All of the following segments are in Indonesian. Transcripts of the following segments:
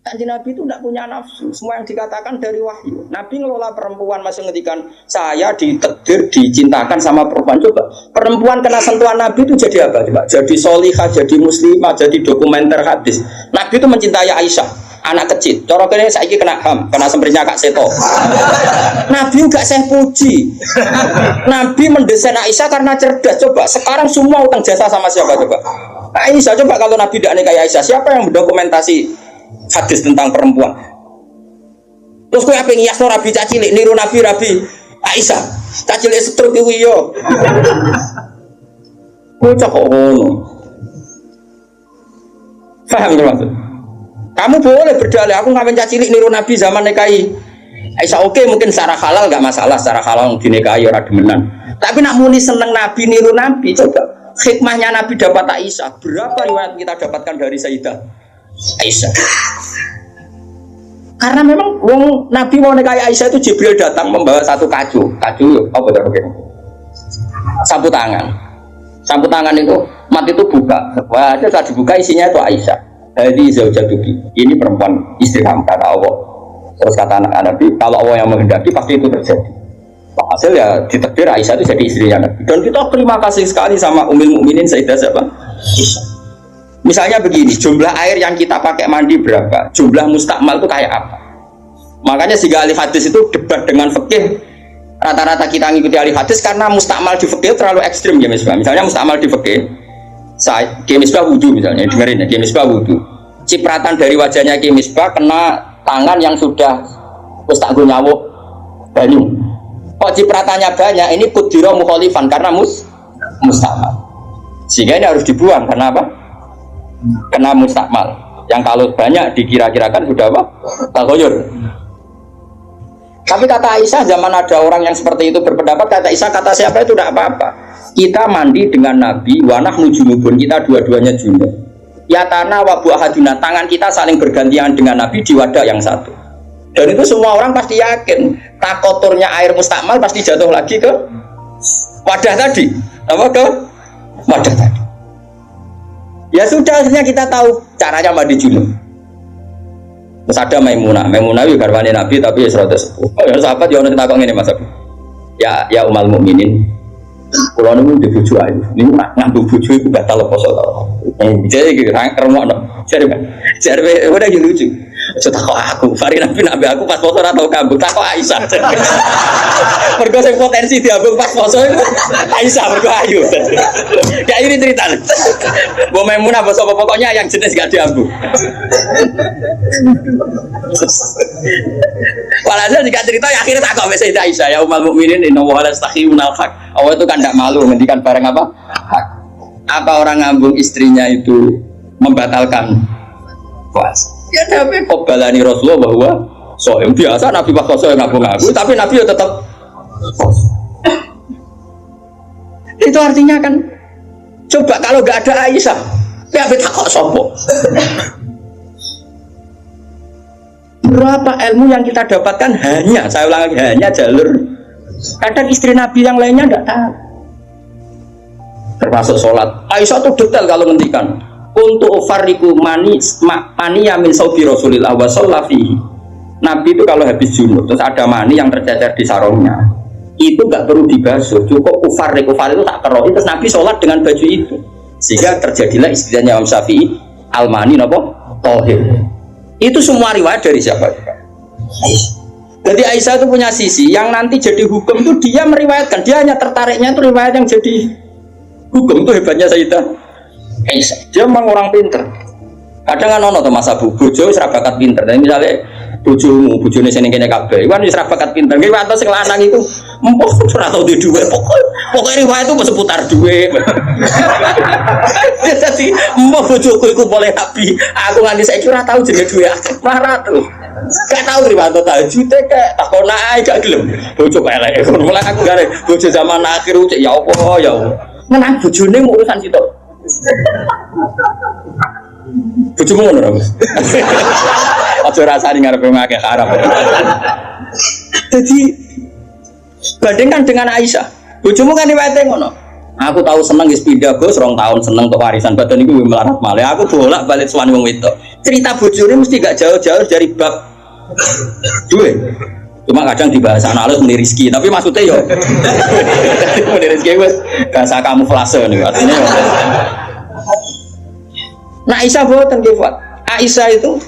Kanjeng Nabi itu tidak punya nafsu. Semua yang dikatakan dari wahyu. Nabi ngelola perempuan masih ngetikan saya ditakdir dicintakan sama perempuan. Coba perempuan kena sentuhan Nabi itu jadi apa? Coba jadi solihah, jadi muslimah, jadi dokumenter hadis. Nabi itu mencintai Aisyah, anak kecil. Cara kene saiki kena HAM, kena semprinya Kak Seto. Nabi enggak saya puji. Nabi mendesain Aisyah karena cerdas. Coba sekarang semua utang jasa sama siapa coba? Aisyah. Coba kalau Nabi tidak nikahi Aisyah, siapa yang mendokumentasi hadis tentang perempuan? Terus kowe ape ngiyasno Rabi cacilik niru Nabi Aisyah. Cacilik setruk iku yo. Kocok kok ngono. Paham maksud? Kamu boleh berdalih aku ngapain cacilik niru Nabi zaman nikahi Aisyah. Oke, mungkin secara halal enggak masalah, secara halal dinikahi ora demenan. Tapi nak muni seneng Nabi niru Nabi, coba hikmahnya Nabi dapat Aisyah. Berapa riwayat kita dapatkan dari Sayyidah Aisyah? Karena memang Nabi mau nikahi Aisyah itu Jibril datang membawa satu kacu apa itu? Sapu tangan itu mati itu buka. Wah, itu saat dibuka isinya itu Aisyah. Jadi zaujatuki. Ini perempuan istri kamu kata Allah. Terus kata anak Nabi, kalau Allah yang menghendaki pasti itu terjadi. Hasil ya ditakdir Aisyah itu jadi istrinya Nabi. Dan kita terima kasih sekali sama Ummul Mukminin Sayyidah siapa? Aisyah. Misalnya begini, jumlah air yang kita pakai mandi berapa? Jumlah mustakmal itu kayak apa? Makanya sehingga ahli hadis itu debat dengan fikih. Rata-rata kita ngikuti ahli hadis karena mustakmal di fikih terlalu ekstrim ya misalnya mustakmal di fikih. Ki Misbah wudu misalnya, dengerin ya, Ki Misbah wudu. Cipratan dari wajahnya Ki Misbah kena tangan yang sudah tak nyawuk banyu. Kok cipratannya banyak? Ini kudiro mukhalifan karena mustakmal. Sehingga ini harus dibuang karena apa? Kena mustakmal. Yang kalau banyak dikira-kirakan sudah apa? Tagoyur. Tapi kata Aisyah, zaman ada orang yang seperti itu berpendapat, kata Aisyah, kata siapa itu tidak apa-apa. Kita mandi dengan Nabi, wanah nujumubun, kita dua-duanya junub. Ya tanah wabu ahaduna, tangan kita saling bergantian dengan Nabi di wadah yang satu. Dan itu semua orang pasti yakin, tak kotornya air mustakmal pasti jatuh lagi ke wadah tadi. Apa ke wadah tadi? Ya sudah, akhirnya kita tahu caranya mandi junub. Terus ada Maimunah itu garwane Nabi tapi ya 110. Oh ya sahabat ya ono takok ngene Mas Abi. Ya Ummul Mukminin. Kulo niku ndek bojo ayu. Niku ngambung bojo iku batal poso to. Jadi iki ngremokno. Jare udah gitu lucu. Aja takok aku, Fari Nabi aku pas poso ora tau kambung, takok Aisyah. Mergo sing potensi diambung pas poso Aisyah mergo ayu. Kayak ini cerita. Mbok Maimunah apa sapa pokoknya yang jenis gak diambung. Walhasil jika cerita ya akhirnya takok wis Aisyah ya Ummul Mukminin inna wa la yastakhiyunal haq. Allah itu kan tidak malu ngendikan barang apa? Hak. Apa orang ngambung istrinya itu membatalkan puasa? Ya Nabi kobalani Rasulullah bahwa soem biasa Nabi pas soem ngaku-ngaku, tapi Nabi ya tetap. Itu artinya kan, coba kalau nggak ada Aisyah, ya beta kok sopo. Berapa ilmu yang kita dapatkan hanya, saya ulang lagi, hanya jalur. Kadang istri Nabi yang lainnya nggak tahu. Termasuk sholat. Aisyah tuh detail kalau ngendikan. Untuk fariku mani yamin saudi Rasulillah wa sallafihi. Nabi itu kalau habis junub terus ada mani yang tercecer di sarungnya, itu nggak perlu dibasuh, cukup ufar itu tak keroh. Terus Nabi sholat dengan baju itu, sehingga terjadilah istilahnya Imam Syafi'i al-mani nopo tohir. Itu semua riwayat dari siapa? Jadi Aisyah itu punya sisi yang nanti jadi hukum itu dia meriwayatkan, dia hanya tertariknya itu riwayat yang jadi hukum. Itu hebatnya Sayyidah Aisyah. Dia memang orang pinter. Kadang kan ono to Mas Abu, bojo wis ra bakat pinter. Tapi misale bojone sing kene kabeh, iku wis ra bakat pinter. Ki wae sing lanang iku empuk ora tau duwe dhuwit. Pokoke riwayat itu seputar dhuwit. Jadi empuk bojoku iku boleh nabi. Aku nganti saiki ora tau jenenge dhuwit. Ora tau. Gak tau riwayat tahajud kek takona ae gak gelem. Bojo elek. Mulane aku gare bojo zaman akhir cek ya apa ya. Menang bojone mau urusan sitok. Bojomu ngono Mas. Aja rasane ngarepe ngake haram. Jadi bandingkan dengan Aisyah. Bojomu kan riwayate ngono. Aku tahu seneng wis pindah Gus 2 tahun seneng untuk warisan badan iku melarat malih. Aku bolak-balik suwani wong wedok. cerita bojone mesti gak jauh-jauh dari bab duit. Cuma kadang dibahas analis meni rezeki, tapi maksudnya yo meni rezeki wis bahasa kamuflase nih artinya. Nah Aisyah boten nggih, Pak. Aisyah itu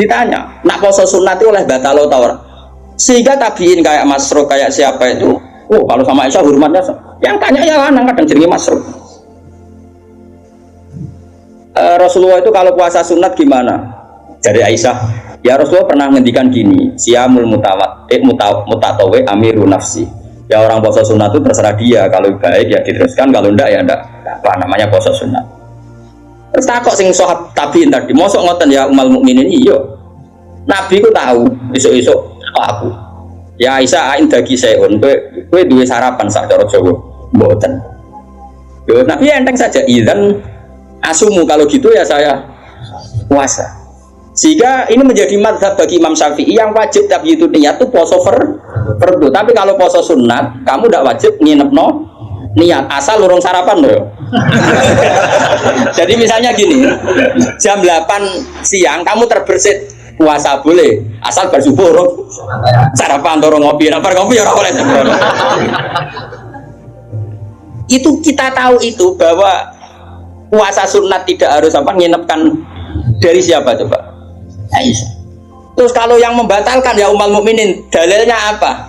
ditanya, nak poso sunat itu oleh batalo ta ora? Sehingga tabiin kayak Masruq kayak siapa itu, oh kalau sama Aisyah hormatnya yang tanya ya lanang kadang jenenge Masruq. Rasulullah itu kalau puasa sunat gimana? Dari Aisyah, ya Rasulullah pernah ngendikan gini, siyamul mutatawi amirun nafsi. Ya orang puasa sunat itu terserah dia, kalau baik ya diteruskan, kalau enggak ya enggak. Apa namanya puasa sunat? Terus takok sing sahabat tabiin tadi, mosok ngoten ya umal mukminin iya. Nabi ku tahu esuk-esuk aku. Ya Aisyah ain dagi seun, kowe duwe sarapan sak cara Jawa. Mboten. Yo Nabi enteng saja idzan asumu kalau gitu ya saya puasa. Sehingga ini menjadi mazhab bagi Imam Syafi'i yang wajib tapi itu niat itu poso fardu. Tapi kalau poso sunat, kamu tidak wajib nginepno niat asal lurung sarapan loh. Jadi misalnya gini, jam 8 siang kamu terbersit puasa boleh, asal bersubuh sarapan dorong ngopi, napar ngopi ya boleh. Itu kita tahu itu bahwa puasa sunat tidak harus apa nginepkan dari siapa coba? Aisyah. Terus kalau yang membatalkan ya umal mukminin, dalilnya apa?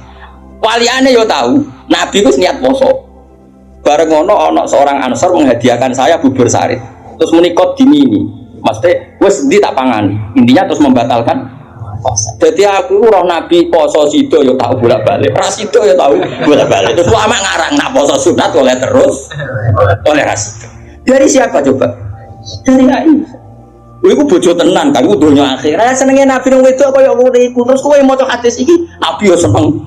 Waliane yo tahu, Nabi itu niat poso. Bareng ono seorang Ansor menghadiahkan saya bubur sari. Terus menikot dimini, maksudnya wes di tak pangan. Intinya terus membatalkan. Jadi aku roh Nabi poso sido yo tahu bolak-balik, rasido yo tahu bolak-balik. Terus lama ngarang nak poso sunat oleh terus oleh rasido. Dari siapa coba? Dari Aisyah. Iku bojo tenan, kan iku donya akhir. Raya senenge Nabi nang wedok kaya ngono iku. Terus kowe maca hadis iki, Nabi yo seneng.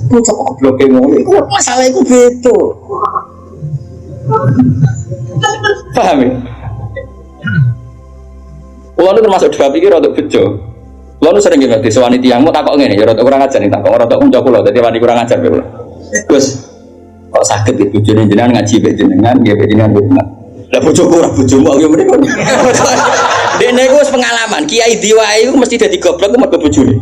Bocah gobloke ngono iku masalah iku beda. Paham ya? Kulo nu termasuk dua pikir untuk bejo. Kulo nu sering nggih disewani tiyangmu takok ngene, ya rada kurang ajar nih takok, rada kanca kula dadi wani kurang ajar kula. Gus, kok sakit iki bojone jenengan ngaji mek jenengan, nggih mek jenengan bener. Lah bojoku ora bojomu yo mriko. Dene iku wis pengalaman, kiai diwae iku mesti dadi goblok mergo bojone.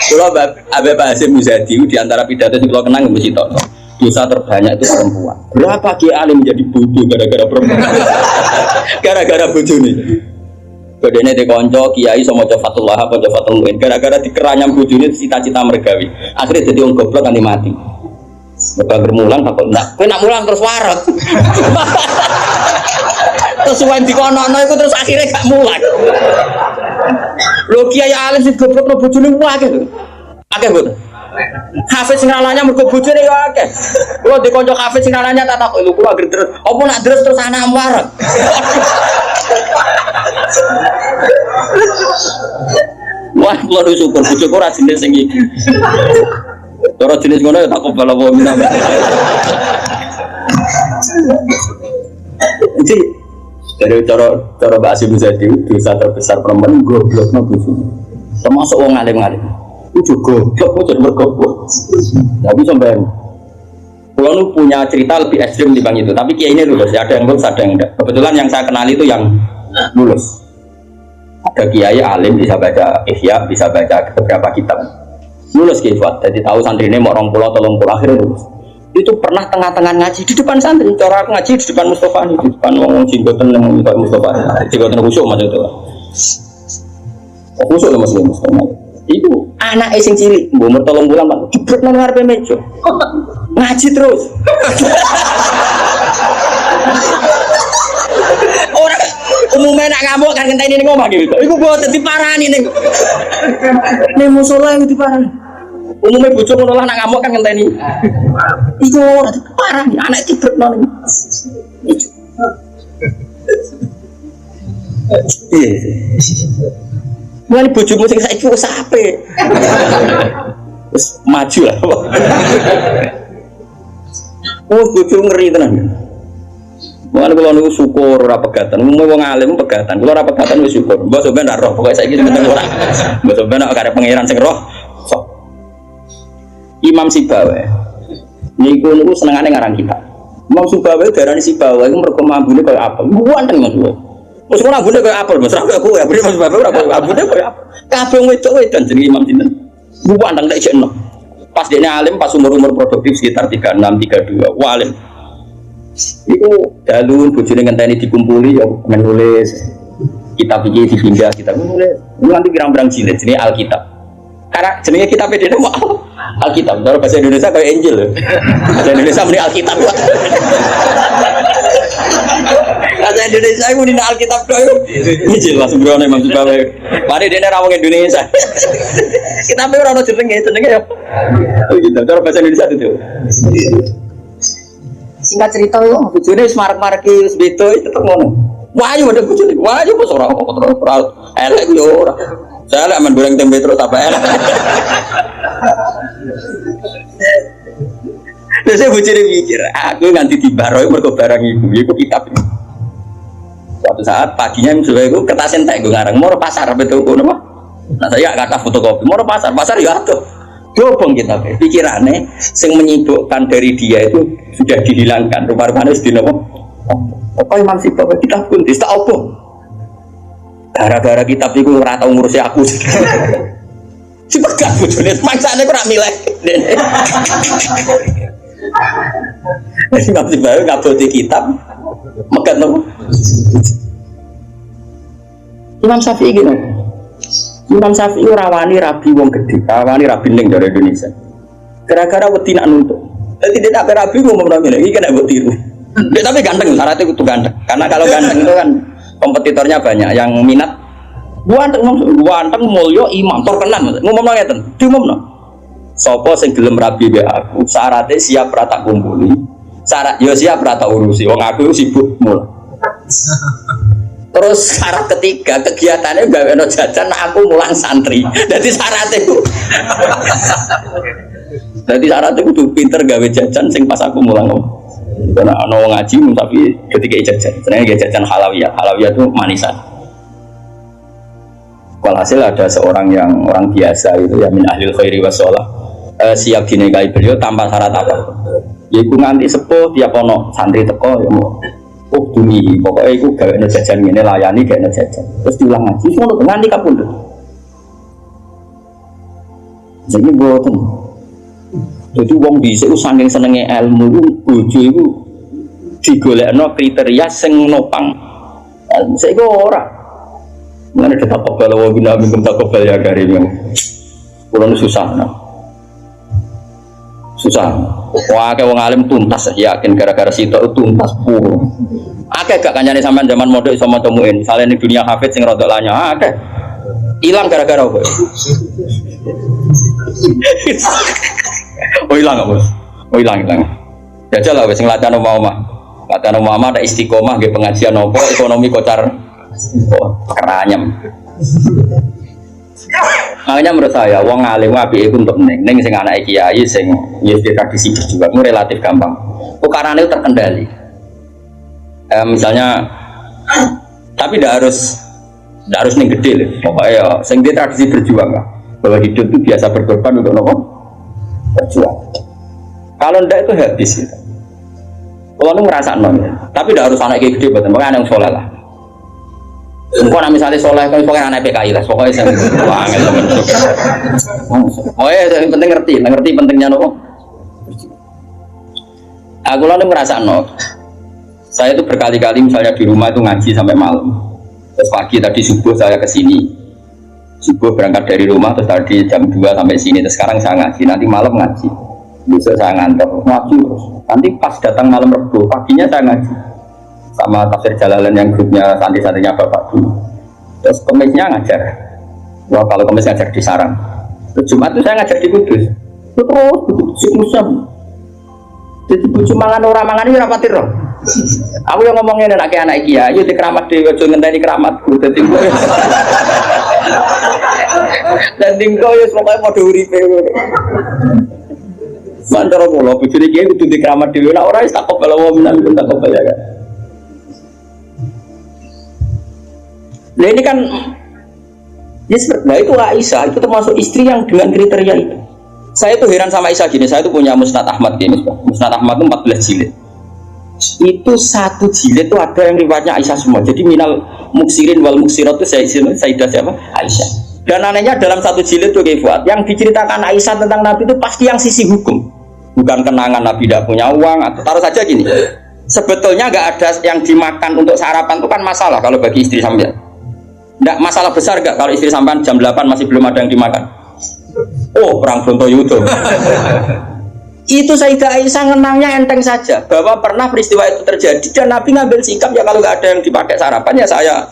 Kalau Habib Hasyim Muzadi di antara pidato yang kalau kenang mesti tahu dosa terbanyak itu perempuan. Berapa kiai alim menjadi bodoh gara-gara perempuan? Gara-gara bodoh nih. Bedanya di konco kiai sama Jafatullah apa Jafatul Muin. Gara-gara dikeranyam bodoh ini cita-cita mergawi. Akhirnya jadi orang goblok nanti mati. Bakal bermulang takut nak. Kau nak mulang terus warat. Terus suwen dikono-kono itu terus akhirnya gak mulang. Lho kiai alim sing goblok no bojone akeh lho. Akeh mboten. Hafiz sing nalanya mergo bojone yo akeh. Kulo di kanca hafiz sing nalanya tak takok lho kulo anggere terus. Apa nak terus anak warak. Wah, kulo syukur bojoku ora jenis sing iki. Ora jenis ngono ya takok bala wong minang. Jadi dari cara Mbak Hasyim Muzadi dosa terbesar perempuan goblokno bojone. Termasuk wong alim-alim. Itu goblok kok bergoblok. Tapi sampean kalau nu punya cerita lebih ekstrim dibanding itu, tapi kiai ini lulus, ya ada yang lulus, ada yang enggak. Kebetulan yang saya kenal itu yang lulus. Ada kiai alim bisa baca Ihya, bisa baca beberapa kitab. Lulus kiai, jadi tahu santri ini mau 20 atau 30 akhirnya lulus. Itu pernah tengah-tengah ngaji di depan santri, cara aku ngaji di depan Mustafa nih, di depan ngomong jenggotan yang Mustafa, jenggotan khusyuk macam itu. Khusyuk loh Muslim Mustafa. Itu anak sing cilik, umur 3 bulan Pak, jebrek nang ngarepe meja. Ngaji terus. Orang umumnya nak ngamuk kan ngenteni ning omah gitu. Iku boten diparani ning. Ning musala yang diparani. Umumnya bojo ngono lah nak ngamuk kan ngenteni. Iku ora diparani, anak jebrek nang. Mulai bojomu sing saiki wis apik. Wis maju lah. Bojo ngeri tenan. Mulane kula niku syukur ora pegatan. Wong alim pegatan. Kula ora pegatan wis syukur. Mbok sampean ndak roh pokoke saiki penting ora. Mbok sampean nek arep pangeran sing roh. Sok. Imam Sibawa. Niku senengane ngarang kitab. Imam Subawi darani si bawa iku mergo mambune koyo apel. Wonten Mas. Wes ora ambune koyo apel, Mas. Ora koyo aku ya, Mas Subawi ora koyo ambune koyo apel. Kabeh wedok-wedok jenenge Imam sinten. Wonten tak jekno. Pas dene alim pas umur-umur produktif sekitar 36 32. Wah alim. Iku dalun bojone ngenteni dikumpuli ya menulis kitab iki dipindah kitab menulis. Nanti pirang-pirang jilid jenenge Alkitab. Karena jenenge kitab dene mau Alkitab. Kalau bahasa Indonesia kayak Injil. Bahasa Indonesia muni Alkitab. Bahasa Indonesia iku muni Alkitab koyo Injil langsung brono Imam Subawi. Mari dene ra wong Indonesia. Kitabe ora ono jenenge ya. Alkitab. Kalau bahasa Indonesia itu. Singkat cerita yo, bojone wis marek-mareki wis beda tetep ngono. Wayu ada bojone. Wayu kok ora elek yo ora. Saya lek men goreng tempe terus apa elek. Terus saya bojone mikir, aku nganti dibaro mergo barang iku kitab. Suatu saat paginya misalnya itu kertas entek gue ngarang mau pasar betul kono mah. Nah saya kata fotokopi mau pasar ya atuh. Dobong kita pikirannya yang menyibukkan dari dia itu sudah dihilangkan rupa-rupanya sedih apa Imam Subawi kita pun tidak apa gara-gara kitab itu nggak tahu ngurusnya aku si pegang bujurnya maksanya kurang milih Imam Subawi nggak boleh kitab makan apa Imam Syafi'i gini Imam Syafi'i rawani rabi wong gede, rawani rabi ning dari Indonesia. Gara-gara wedi nak nuntut. Jadi dia tak rabi ngomong ini kena buat tiru. Dia tapi ganteng, syaratnya itu ganteng. Karena kalau ganteng itu kan kompetitornya banyak yang minat. Ganteng mulya imam terkenal. Ngomong ngeten, diumumno. Sapa sing gelem rabi be aku, syaratnya siap ra tak kumpuli. Syarat yo siap ra tak urusi. Wong aku sibuk mul. Terus syarat ketiga kegiatannya gawe no jajan aku mulang santri. Jadi syaratnya itu. Jadi syaratnya itu pinter gawe jajan sing pas aku mulang. Karena ono ngaji tapi ketika jajan, sebenarnya jajan halawiyah. Halawiyah itu manisan. Walhasil ada seorang yang orang biasa itu ya min ahlil khairi wassalah siap dinikahi beliau tanpa syarat apa. Yaitu nganti sepuh tiap ono santri teko ya mau. Duni, pokoknya itu gak ada jajan ini layani gak ada jajan terus diulang ngaji, semua nganti kapundut jadi boten jadi wong bisa itu saking senengnya ilmu bojo itu digolekno kriteria sing nopang ilmu saya itu orang mana kita kebal wong bina minum tak kebal ya karim yang kurang susah wah kayak wong alim tuntas yakin gara-gara situ tuntas pur akeh gak kancane sampean zaman modok iso maca muin misalnya ning dunia hafid sing rodok lanya akeh ilang gara-gara apa hilang apa hilang jajal lah sing latihan omah ada istiqomah nggih pengajian apa ekonomi kocar keranyem. Makanya menurut saya, wong alim apik iku untuk neng sing anake kiai sing wis tradisi berjuang itu relatif gampang. Ukarane itu terkendali. Misalnya, tapi tidak harus neng gede loh. Pokoknya ya, sing dia tradisi berjuang lah. Bahwa hidup itu biasa berkorban untuk nopo berjuang. Kalau ndak itu habis gitu. Kalau lu ngerasa non, tapi tidak harus anak gede betul. Pokoknya yang soleh lah. Pokoknya misalnya soleh, pokoknya anak PKI lah, pokoknya saya banget teman. Oh ya, yang penting ngerti pentingnya nopo. Aku lalu merasa no. Saya itu berkali-kali misalnya di rumah itu ngaji sampai malam. Terus pagi tadi subuh saya ke sini. Subuh berangkat dari rumah terus tadi jam 2 sampai sini. Terus sekarang saya ngaji, nanti malam ngaji. Besok saya ngantor ngaji terus. Nanti pas datang malam Rebo, paginya saya ngaji. Sama tafsir Jalalain yang grupnya santri-santrinya Bapak dulu. Terus Kemisnya ngajar. Wah kalau Kemis ngajar di Sarang. Terus Jumat itu saya ngajar di Kudus. Terus siklusnya. Jadi bucu mangan orang mangan ini rapatir loh. Aku yang ngomongin anak iya, yuk di keramat dewa, jangan ngenteni keramatku. Jadi gue. Dan tinggal ya semuanya mau diuripe. Mantar aku loh, bujuri kiai itu di keramat dewa. Nah orang tak kepala waminah pun tak kepala kan. Nah ini kan, ya nah itu Aisyah, itu termasuk istri yang dengan kriteria itu. Saya tuh heran sama Aisyah gini, saya tuh punya Musnad Ahmad gini, Musnad Ahmad itu 14 jilid. Itu satu jilid itu ada yang riwayatnya Aisyah semua. Jadi minal muksirin wal muksirat itu Sayyidah siapa? Aisyah. Dan anehnya dalam satu jilid itu Fuad, yang diceritakan Aisyah tentang Nabi itu pasti yang sisi hukum, bukan kenangan Nabi tidak punya uang atau taruh saja gini. Sebetulnya nggak ada yang dimakan untuk sarapan itu kan masalah kalau bagi istri sampean. Nggak masalah besar nggak kalau istri sampean jam 8 masih belum ada yang dimakan. Oh, perang Brontoyudo. Itu Sayyidah Aisyah ngenangnya enteng saja bahwa pernah peristiwa itu terjadi dan Nabi ngambil sikap ya kalau nggak ada yang dipakai sarapan ya saya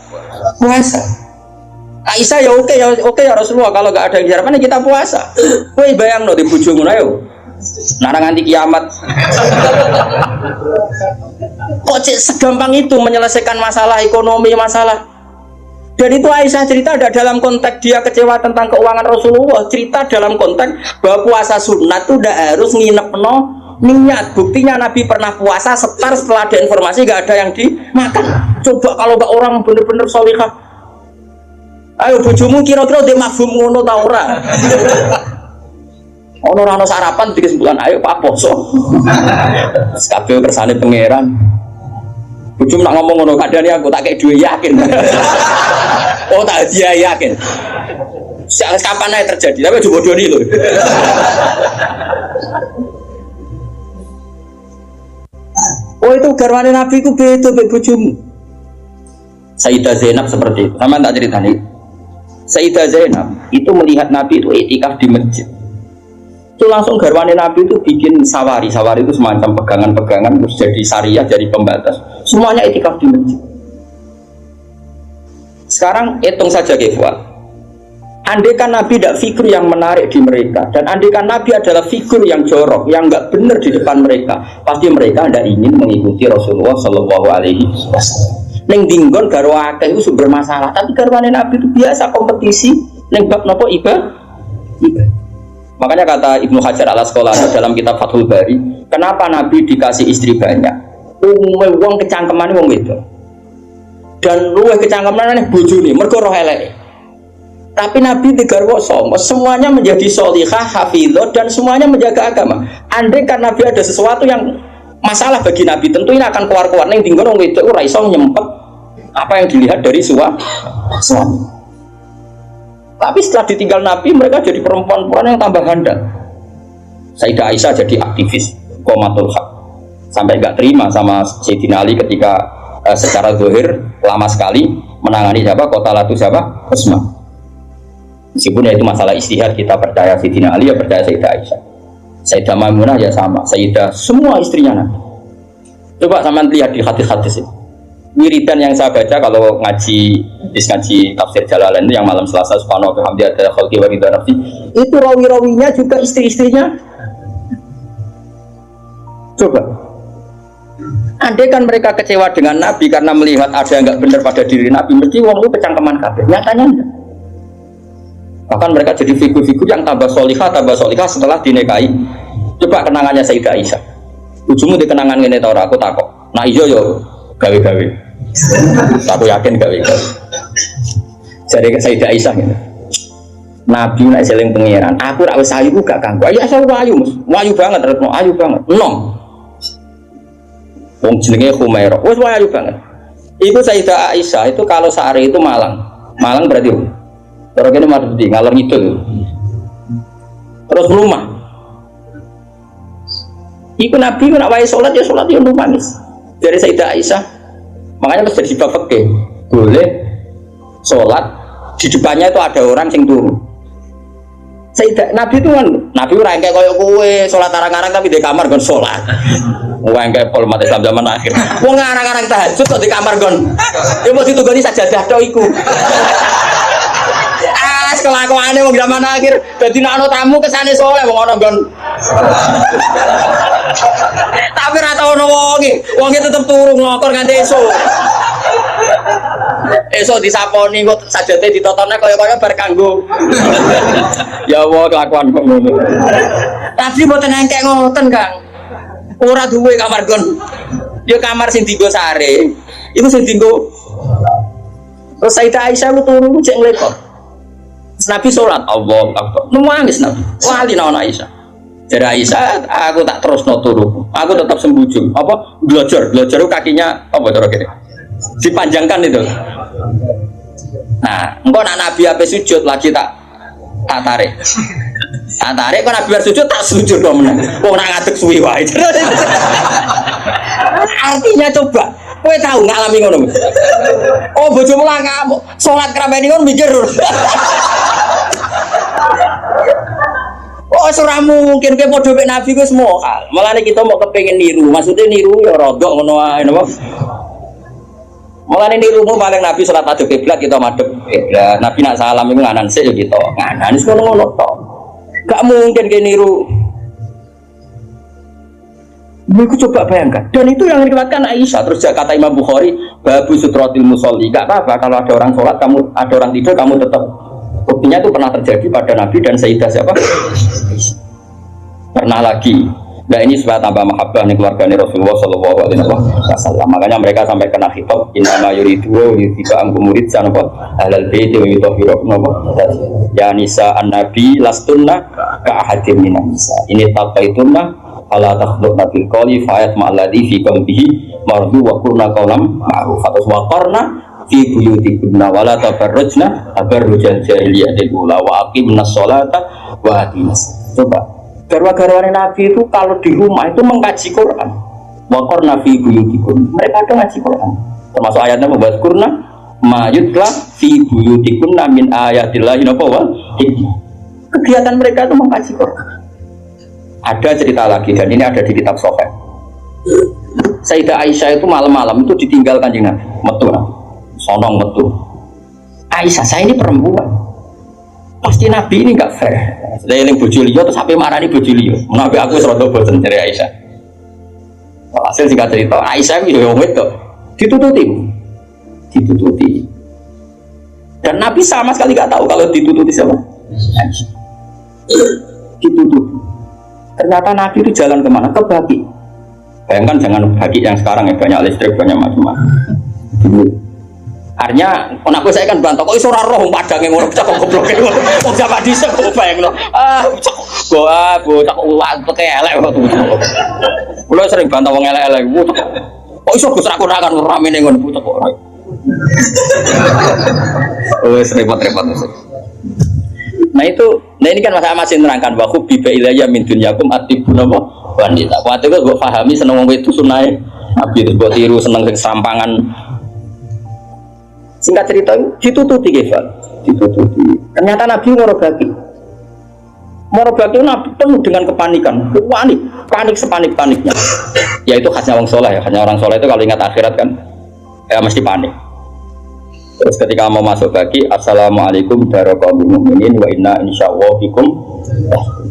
puasa. Aisyah ya oke ya Rasulullah kalau nggak ada yang sarapan ya kita puasa. Woi bayang no di bojomu ayo. Nara nganti kiamat. Kok segampang itu menyelesaikan masalah ekonomi masalah. Dan itu Aisyah cerita ada dalam konteks dia kecewa tentang keuangan Rasulullah, cerita dalam konteks bahwa puasa sunat itu udah harus nginep niat. Buktinya Nabi pernah puasa setar setelah ada informasi gak ada yang dimakan. Coba kalau gak orang bener-bener sholihah. Ayo bojomu kira-kira dia mafhum ngono ta ora? Ono sarapan di kesimpulan ayo Pak Poso. Kabeh kersane pangeran. Bojomu nak ngomong ngono kadane aku tak kek duwe yakin. Oh tak dia yakin. Kapan aja terjadi, tapi coba bodoni loh. Oh itu garwane Nabi ku beda mbek bojomu. Sayyidah Zainab seperti itu. Sama tak cerita nih. Sayyidah Zainab itu melihat Nabi itu itikaf di masjid. Itu langsung garwane Nabi itu bikin sawari itu semacam pegangan-pegangan terus jadi syariah, jadi pembatas. Semuanya itikaf di masjid. Sekarang hitung saja Fuad. Andaikan Nabi tidak figur yang menarik di mereka, dan andaikan Nabi adalah figur yang jorok, yang nggak benar di depan mereka, pasti mereka tidak ingin mengikuti Rasulullah Shallallahu Alaihi Wasallam. Neng dinggon garwa akeh itu sumber masalah, tapi garwane Nabi itu biasa kompetisi. Neng bab nopo ibadah. Makanya kata Ibnu Hajar al Asqalani dalam kitab Fathul Bari, kenapa Nabi dikasih istri banyak? Umumnya wong kecangkeman wong itu. Dan luwih kecangkeman bojone mergo roh eleke. Tapi Nabi digarwa semuanya menjadi sholihah, hafizah dan semuanya menjaga agama. Andai kan Nabi ada sesuatu yang masalah bagi Nabi, tentu ini akan keluar-keluar ning dinggon wong wedok ora iso nyempet apa yang dilihat dari suami. Tapi setelah ditinggal Nabi, mereka jadi perempuan-perempuan yang tambah handal. Sayyidah Aisyah jadi aktivis qomatul haq. Sampai enggak terima sama Sayyidina Ali ketika secara zahir lama sekali menangani siapa kota Latu siapa Utsman. Meskipun ya itu masalah istihad, kita percaya Sayyidina Ali ya percaya Sayyidah Aisyah. Sayyidah Maimunah ya sama, Sayyidah semua istrinya Nabi. Coba sama lihat di hadis-hadis itu. Wiridan yang saya baca kalau ngaji tafsir Jalalain itu yang malam Selasa subhanahu wa ta'ala ada khalqi wa ridha nafsi, itu rawi-rawinya juga istri-istrinya. Coba andai kan mereka kecewa dengan Nabi karena melihat ada yang nggak benar pada diri Nabi, mesti wong itu kecangkeman kabeh. Nyatanya enggak. Bahkan mereka jadi figur-figur yang tambah solihah setelah dinikahi. Coba kenangannya Sayyidah Aisyah. Ujungmu di kenangan ngene ta ora, aku takok. Nah iya yo gawe-gawe. Aku yakin gawe-gawe. Jadi Sayyidah Aisyah ngene. Nabi nek seling pangeran, aku rak wis ayu gak kanggo. Ya asal ayu, ayu banget, retno ayu banget. Enom. Wong jenenge Humairah. Wis ayu banget. Itu Sayyidah Aisyah itu kalau sehari itu Malang. Malang berarti terus kene mati ngalor ngidul. Terus rumah. Iku Nabi nek wae salat ya nangis. Dari Sayyidah Aisyah. Makanya terus jadi bab fikih. Boleh salat di depannya itu ada orang sing turu. Sayyidah Nabi itu kan Nabi ora engke koyo kowe salat arang-arang tapi di kamar gon salat. Wong engke umat Islam zaman akhir. Wong arang-arang tahajud kok di kamar gon. Ya mesti ditugoni sajadah tok iku. Kelakuane wong zaman akhir dadi nek ana tamu kesane saleh wong ana nggon. Tapi ora tau ono wonge tetep turu nglokor nganti esuk. Esuk disaponi kok sajate ditotone kaya-kaya bar kanggo. Ya Allah kelakuan kok ngono. Tapi mboten engkek ngoten, Kang. Ora duwe kamar nggon. Ya kamar sing dienggo sare. Iku sing dienggo. Terus Sayyidah Aisyah ku turu cek nglekor. Nabi sholat, Allah Akbar, nangis Nabi, wali naon Aisyah. Jadi Aisyah, aku tak terus turu, aku tetap sembujung. Apa? Belajar itu kakinya apa cara gini? Dipanjangkan itu. Nah, engkau nak Nabi apa sujud lagi tak tarik. Tak tarik, kalau Nabi sujud tak sujud dong menang. Kau nak ngadeg suwi wae. Artinya coba, kowe tahu ngalami ngono. Oh, bojomu lah kamu salat krameni ngono mikir. Oh, ora mungkin kowe padha mek Nabi ku semua. Malane kita mau kepengin niru, maksudnya niru ya rodok ngono wae napa. Mulane niru paling Nabi salat madhep kiblat kita madhep kiblat. Nabi nak salam iku nganan sik ya kita. Nganan wis ngono-ngono tok. Gak mungkin kowe niru. Iku coba bayangkan. Dan itu yang diriwayatkan Aisyah. Terus kata Imam Bukhari, babu sutratil musolli. Gak apa-apa kalau ada orang sholat, kamu ada orang tidur, kamu tetap. Buktinya itu pernah terjadi pada Nabi dan Sayyidah siapa? Pernah lagi. Nah ini supaya tambah mahabbah nih keluarganya Rasulullah Shallallahu Alaihi Wasallam. Makanya mereka sampai kena khitab inama yuridu yutiba amkum murid sanapa halal baiti wa yutahhiru napa ya nisa an-nabi lastunna ka ahadim minan nisa ini taqaitunna ala takhluqna bil qawli fa'at ma'alladhi fi qalbihi mardu wa qurna qawlam ma'ruf wa qarna fi buyutikunna wa la tabarrujna tabarrujal jahiliyatil ula wa aqimnas sholata wa atinas. Coba garwa-garwane Nabi itu kalau di rumah itu mengkaji Quran. Wa qarna fi buyutikunna. Mereka ada ngaji Quran. Termasuk ayatnya membahas Qur'an ma yutla fi buyutikunna min ayatillahi wa hikmah. Kegiatan mereka itu mengkaji Quran. Ada cerita lagi dan ini ada di kitab Sahih. Sayyidah Aisyah itu malam-malam itu ditinggal Kanjeng Nabi, metu. Sonong metu. Aisyah, saya ini perempuan. Pasti Nabi ini enggak fair. Saya eling bojo liya terus sampai marani bojo liya. Nabi aku serodo boten dari Aisyah. Hasil singkat cerita, Aisyah itu yo wedok. Ditututi. Dan Nabi sama sekali enggak tahu kalau ditututi sama Aisyah. Ditututi. Ternyata Nabi itu jalan kemana? Ke Baki. Bayangkan jangan Baki yang sekarang ya banyak listrik, banyak macam-macam. Artinya, aku saya kan bantah, kok iso ora roh padangnya ngono, cak kok goblok ngono. Wong jaman dhisik kok bayangno. Cak cak ulah peke elek kok. Kulo sering bantah wong elek-elek. Kok iso Gus ra konakan ramene ngono pucuk kok. Wes repot-repot. Nah ini kan masa masih nerangkan bahwa biba ilayya min dunyakum atibun apa wanita. Waktu itu gue pahami seneng wong itu sunai Nabi itu gue tiru seneng sing serampangan. Singkat cerita ditututi Kefal, ditututi. Ternyata Nabi morobaki Nabi penuh dengan kepanikan, panik sepanik-paniknya. Ya itu khasnya orang soleh ya, hanya orang soleh itu kalau ingat akhirat kan, ya mesti panik. Terus ketika mau masuk bagi assalamualaikum warahmatullahi wabarakatuh wa inna insyaallah bikum.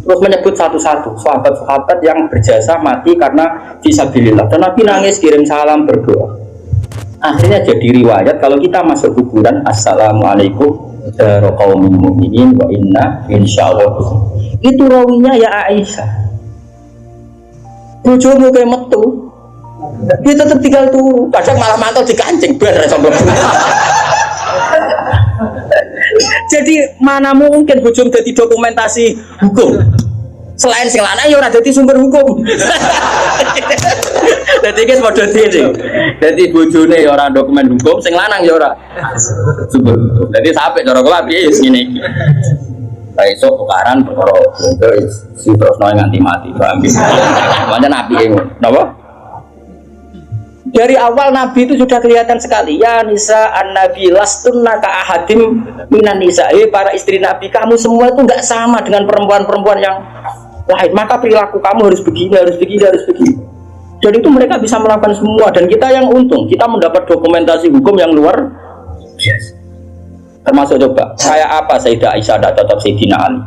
Terus menyebut satu-satu sahabat-sahabat yang berjasa mati karena fisabilillah. Dan Nabi nangis kirim salam berdoa. Akhirnya jadi riwayat kalau kita masuk kuburan assalamualaikum warahmatullahi wabarakatuh wa inna insyaallah bikum. Itu rawinya ya Aisyah. Bojomu kayak metu. Dia tetap tinggal turu. Kadang malah mantau dikancing bar sampai. Jadi mana mungkin bojom dadi dokumentasi hukum selain sing lanang ya ora dadi sumber hukum. Dadi iki padha dhewe. Dadi bojone ya ora dokumen hukum, sing lanang ya ora sumber hukum. Dadi sampe cara kula piye ya ngene iki. Lah iso tukaran perkara si terus nganti mati, paham iki. Pancen apike ngono. Napa? Dari awal Nabi itu sudah kelihatan sekali ya nisa an-nabi lastunna ka ahadim minan nisa. Para istri Nabi kamu semua itu enggak sama dengan perempuan-perempuan yang lain. Maka perilaku kamu harus begini. Dan itu mereka bisa melakukan semua dan kita yang untung, kita mendapat dokumentasi hukum yang luar biasa. Termasuk coba kayak apa Sayyidah Aisyah tidak cocok Sayyidina Ali.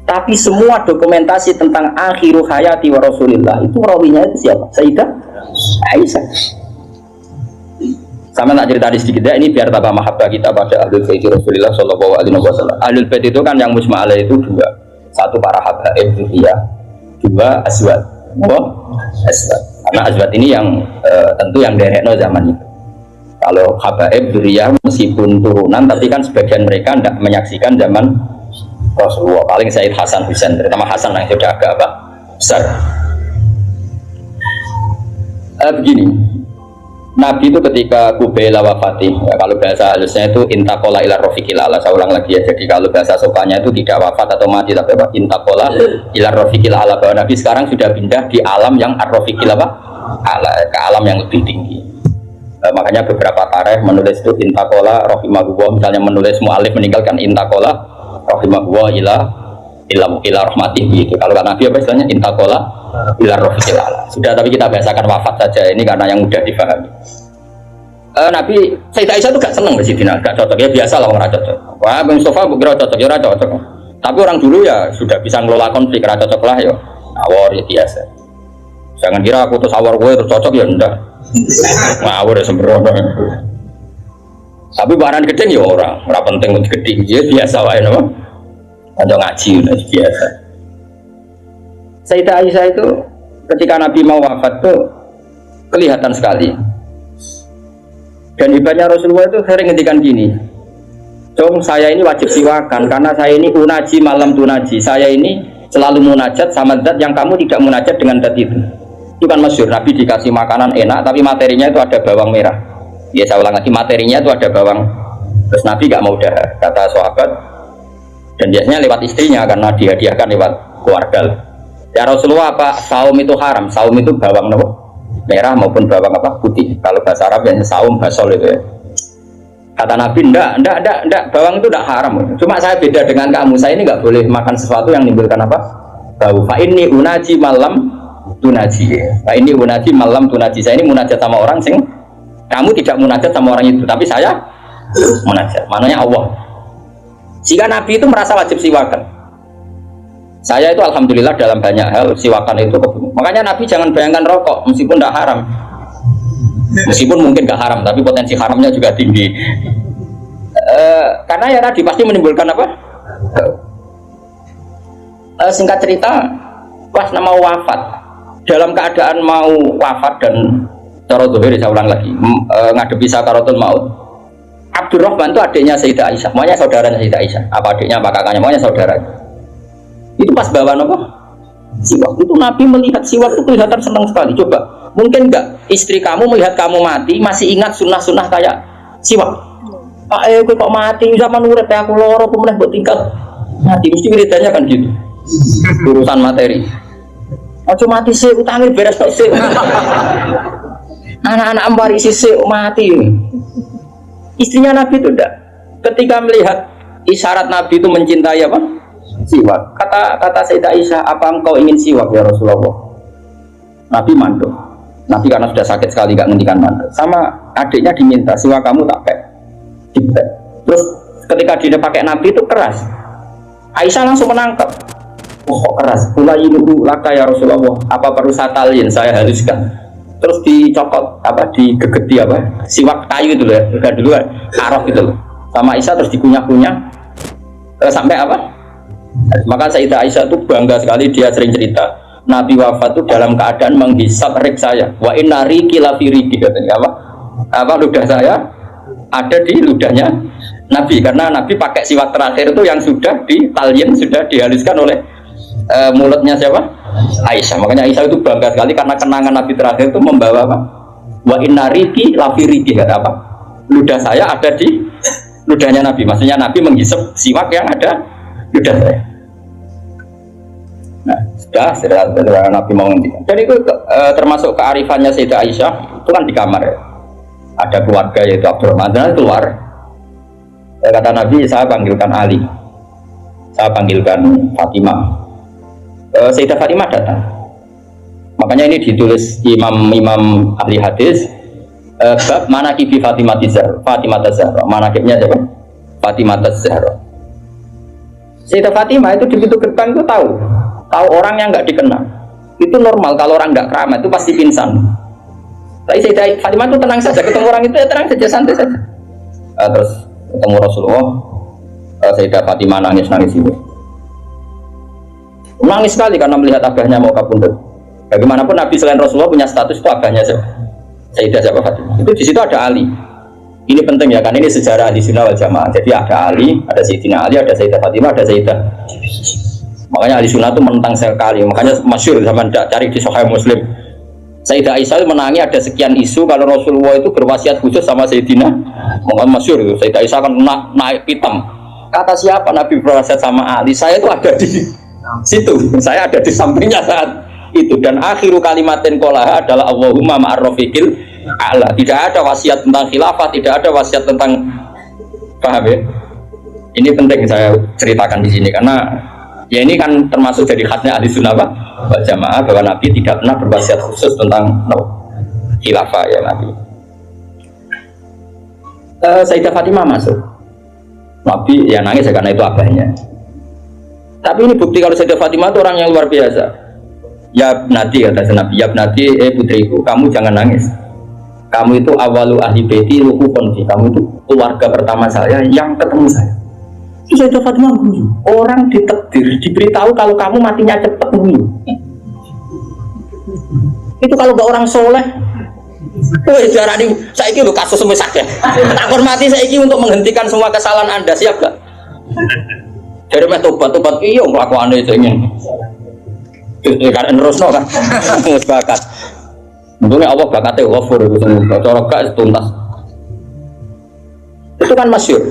Tapi semua dokumentasi tentang akhiru hayati wa Rasulillah itu rawinya itu siapa? Sayyidah Aisyah. Sama tak cerita sedikit ya, ini biar tambah mahabbah kita pada Ahlul Bait Rasulullah Shallallahu Alaihi Wasallam. Ahlul Bait itu kan yang mujma' alaih itu dua, satu para habaib dzurriyyah, dua azwaj. Azwaj. Karena azwaj ini yang tentu yang derekno zaman itu. Kalau habaib dzurriyyah meskipun turunan, tapi kan sebagian mereka tidak menyaksikan zaman Rasulullah. Paling Sayyid Hasan Husain, terutama Hasan yang sudah agak apa? besar. Begini, Nabi itu ketika kubaila wafati, ya, kalau bahasa halusnya itu intakola ila rofiqil ala. Saya ulang lagi ya. Jadi kalau bahasa sopannya itu tidak wafat atau mati, tapi apa? Intakola ila rofiqil ala. Bahwa Nabi sekarang sudah pindah di alam yang ar-rofiqil apa? Ala, ke alam yang lebih tinggi. Makanya beberapa tarikh menulis itu intakola rohimahullah. Misalnya menulis mu'alif meninggalkan intakola rohimahullah ila rahmati gitu. Kalau Nabi apa istilahnya intakola ila rofiqil ala. Sudah, tapi kita bahasakan wafat saja ini karena yang mudah dipahami. Nabi Sayyidah Aisyah itu gak seneng Sidina, gak cocok ya, biasa lah orang cocok. Wah, Bang Mustafa kira cocok ya, cocok. Tapi orang dulu ya sudah bisa ngelola konflik, ra cocok lah ya. Awor ya biasa. Jangan kira aku terus awor gue terus cocok ya ndak. Ngawur ya sembrono. Tapi barang gedeng ya ora penting untuk gedeng ya biasa wae napa. Ada ngaji udah biasa. Sayyidah Aisyah itu ketika Nabi mau wafat tuh kelihatan sekali. Dan hebatnya Rasulullah itu sering ngendikan gini. Dong saya ini wajib siwakan karena saya ini unaji malam tunaji. Saya ini selalu munajat sama zat yang kamu tidak munajat dengan zat itu. Itu kan masyhur, Nabi dikasih makanan enak tapi materinya itu ada bawang merah. Ya saya ulang lagi, materinya itu ada bawang. Terus Nabi gak mau dahar, kata sahabat. Dan biasanya lewat istrinya karena dihadiahkan lewat keluarga. Ya Rasulullah apa saum itu haram? Saum itu bawang merah maupun bawang apa putih. Kalau bahasa Arab biasanya saum basol itu ya. Kata Nabi, enggak, bawang itu enggak haram. Cuma saya beda dengan kamu. Saya ini enggak boleh makan sesuatu yang menimbulkan apa? Bau. Fa ini unaji malam tunaji. Fa ini unaji malam tunaji. Saya ini munajat sama orang sing kamu tidak munajat sama orang itu, tapi saya munajat. Maknanya Allah. Jika Nabi itu merasa wajib siwakan. Saya itu alhamdulillah dalam banyak hal siwakan itu kebun. Makanya Nabi jangan bayangkan rokok meskipun tidak haram. Meskipun mungkin nggak haram, tapi potensi haramnya juga tinggi. Karena ya tadi pasti menimbulkan apa? Singkat cerita, pas nama wafat, dalam keadaan mau wafat dan cara dohir, saya ulang lagi, ngadepi sakaratul maut. Abdurrahman itu adiknya Sayyidah Aisyah, maunya saudaranya Sayyidah Aisyah. Apa adiknya, apa kakaknya, maunya saudaranya. Itu pas bawa apa? Siwak. Itu Nabi melihat siwak itu kelihatan senang sekali. Coba, mungkin enggak istri kamu melihat kamu mati masih ingat sunnah-sunnah kayak siwak. Pak kok mati zaman urip aku loro pemenang buat tinggal mati mesti wiridanya kan gitu. Urusan materi. Ojo mati sih utangnya beres kok sih. Anak-anak ambari sih mati. Istrinya Nabi itu enggak. Ketika melihat isyarat Nabi itu mencintai apa? Siwak. Kata Sayyidah Aisyah, apa engkau ingin siwak ya Rasulullah? Nabi mandul. Nabi karena sudah sakit sekali gak ngendikan mandul. Sama adiknya diminta siwak kamu tak pakai. Terus ketika dia pakai Nabi itu keras. Aisyah langsung menangkap. Oh kok keras? Ulayinu laka ya Rasulullah. Apa perlu satalin saya haluskan? Terus dicokot apa? Digegeti apa? Siwak kayu itu loh ya. Udah duluan. Arok gitu loh. Sama Aisyah terus dikunyah-kunyah. Sampai apa? Maka Sayyidah Aisyah itu bangga sekali, dia sering cerita Nabi wafat itu dalam keadaan menghisap rik saya. Wa inna riki la fi riki, katanya apa ludah saya ada di ludahnya Nabi, karena Nabi pakai siwak terakhir itu yang sudah ditalyin, sudah dihaluskan oleh mulutnya siapa? Aisyah. Makanya Aisyah itu bangga sekali karena kenangan Nabi terakhir itu membawa apa? Wa inna riki la fi riki, kata apa? Ludah saya ada di ludahnya Nabi. Maksudnya Nabi menghisap siwak yang ada ludah saya. Nah, sudah Nabi mau ngendikan. Dan itu termasuk kearifannya Sayyidah Aisyah, itu kan di kamar ya. Ada keluarga yaitu Abdurrahman, dan keluar. Kata Nabi, saya panggilkan Ali, saya panggilkan Fatimah. Sayyidah Fatimah datang. Makanya ini ditulis imam ahli hadis. Bab manaqibi Fatimah Zahra. Manaqibnya siapa? Fatimah Zahra. Sayyidah Fatimah itu di pintu gerbang itu tahu orang yang nggak dikenal itu normal. Kalau orang nggak keramat itu pasti pingsan. Tapi Sayyidah Fatimah itu tenang saja, ketemu orang itu ya tenang saja, santai saja. Terus ketemu Rasulullah, Sayyidah Fatimah nangis itu, nangis sekali karena melihat abahnya mau kabundut. Bagaimanapun Nabi selain Rasulullah punya status itu abahnya Sayyidah Fatimah. Itu di situ ada Ali. Ini penting ya, kan ini sejarah Ahlussunnah wal Jamaah. Jadi ada Ali, ada Sayyidina Ali, ada Sayyidah Fatimah, ada Sayyidah Makanya ahli sunnah itu menentang sekali. Makanya masyhur zaman cari di Sahih Muslim. Sayyidah Aisyah menangi ada sekian isu kalau Rasulullah itu berwasiat khusus sama Sayyidina Muhammad, masyhur itu. Sayyidah Aisyah kan naik pitam. Kata siapa Nabi berwasiat sama Ali? Saya itu ada di situ. Saya ada di sampingnya saat itu. Dan akhiru kalimatin qolaha adalah Allahumma ma'ar rafiqil a'la. Tidak ada wasiat tentang khilafah, tidak ada wasiat tentang, paham ya? Ini penting saya ceritakan di sini karena ya ini kan termasuk dari khasnya ahli sunnah wal jamaah bahwa Nabi tidak pernah berwasiat khusus tentang khilafah ya Nabi. Sayyidah Fatimah masuk. Nabi ya nangis ya karena itu abahnya. Tapi ini bukti kalau Sayyidah Fatimah itu orang yang luar biasa. Ya Nabi kata Nabi, ya Nabi, putriku, kamu jangan nangis. Kamu itu awalu ahli baiti luhu konfi. Kamu itu keluarga pertama saya yang ketemu saya. Itu Sayyidah Fatimah guyu. Orang ditakdir, diberitahu kalau kamu matinya cepat guyu. Itu kalau gak orang soleh. Woi jarang nih, saya ini lo kasus semua sakit. Tak hormati saya ini untuk menghentikan semua kesalahan Anda, siap gak? Dari meh tobat iya melakukan itu ingin. Karena terus no kan, bakat. Untungnya Allah bakatnya wafur itu semua. Cara gak tuntas. Itu kan masyhur.